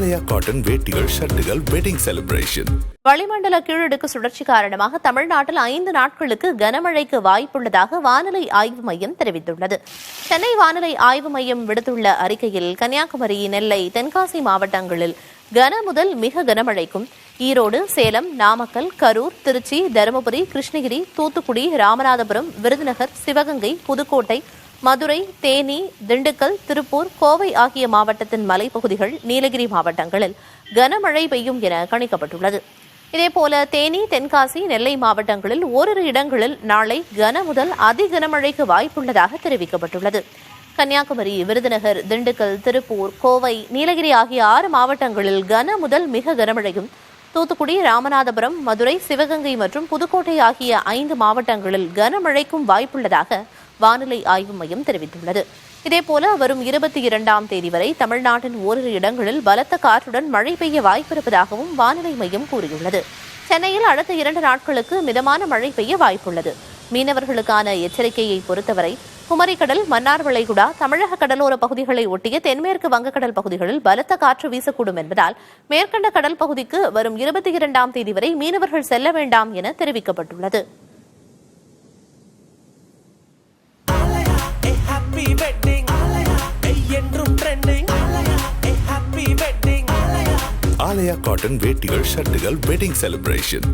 ஆலயா cotton வேட்டிகள் ஷர்ட்டுகள் wedding celebration. வளிமண்டல கீழடுக்கு சுழற்சி காரணமாக தமிழ்நாட்டில் 5 நாட்களுக்கு கனமழைக்கு வாய்ப்புள்ளதாக வானிலை ஆய்வு மையம் தெரிவித்துள்ளது. சென்னை வானிலை ஆய்வு மையம் விடுத்துள்ள அறிக்கையில் கன்னியாகுமரி, நெல்லை, தென்காசி மாவட்டங்களில் கன முதல் மிக கனமழைக்கும், ஈரோடு, சேலம், நாமக்கல், கரூர், திருச்சி, தருமபுரி, கிருஷ்ணகிரி, தூத்துக்குடி, ராமநாதபுரம், விருதுநகர், சிவகங்கை, புதுக்கோட்டை, மதுரை, தேனி, திண்டுக்கல், திருப்பூர், கோவை ஆகிய மாவட்டத்தின் மலைப்பகுதிகள், நீலகிரி மாவட்டங்களில் கனமழை பெய்யும் என கணிக்கப்பட்டுள்ளது. இதேபோல தேனி, தென்காசி, நெல்லை மாவட்டங்களில் ஓரிரு இடங்களில் நாளை கன முதல் அதி கனமழைக்கு வாய்ப்புள்ளதாக தெரிவிக்கப்பட்டுள்ளது. கன்னியாகுமரி, விருதுநகர், திண்டுக்கல், திருப்பூர், கோவை, நீலகிரி ஆகிய 6 மாவட்டங்களில் கன முதல் மிக கனமழையும், தூத்துக்குடி, ராமநாதபுரம், மதுரை, சிவகங்கை மற்றும் புதுக்கோட்டை ஆகிய 5 மாவட்டங்களில் கனமழைக்கும் வாய்ப்புள்ளதாக வானிலை ஆய்வு மையம் தெரிவித்துள்ளது. இதேபோல வரும் 22ஆம் தேதி வரை தமிழ்நாட்டின் ஓரிரு இடங்களில் பலத்த காற்றுடன் மழை பெய்ய வாய்ப்பிருப்பதாகவும் வானிலை மையம் கூறியுள்ளது. சென்னையில் அடுத்த 2 நாட்களுக்கு மிதமான மழை பெய்ய வாய்ப்புள்ளது. மீனவர்களுக்கான எச்சரிக்கையை பொறுத்தவரை குமரிக்கடல், மன்னார் வளைகுடா, தமிழக கடலோர பகுதிகளை ஒட்டிய தென்மேற்கு வங்கக்கடல் பகுதிகளில் பலத்த காற்று வீசக்கூடும் என்பதால் மேற்கண்ட கடல் பகுதிக்கு வரும் 22ஆம் தேதி வரை மீனவர்கள் செல்ல வேண்டாம் என தெரிவிக்கப்பட்டுள்ளது. ஆலயா காட்டன் வேட்டிகள் ஷர்ட்டுகள் வெட்டிங் செலிப்ரேஷன்.